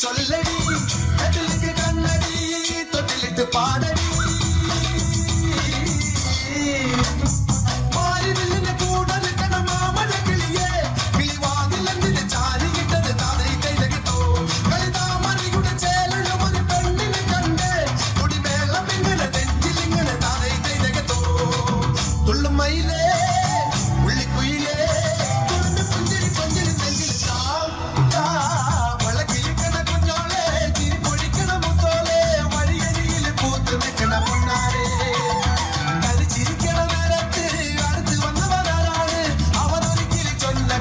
சொல்லடி கட்டிலுக்கு கண்ணடி தொட்டிலிட்டு பாடடி மாறி வில்லுன கூட இருக்கன மாமன கிளியே கிளிவாதில் இருந்து சாரி கிட்டது தாதை கைதகிட்டோ കളിതാമറിയുടെ ചേലന ഒരു പെണ്ണിനെ കണ്ടേ തുടി മേളം ഇങ്ങനെ നെഞ്ചിലിങ്ങനെ താதை கைதகிட்டோ തുള്ളും മയിലേ ഉള്ളിക്കുയിലേ തുളുമ്പി പുഞ്ചിരി പുഞ്ചിരി നെഞ്ചിൽ താ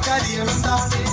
കാര്യമെന്താണ്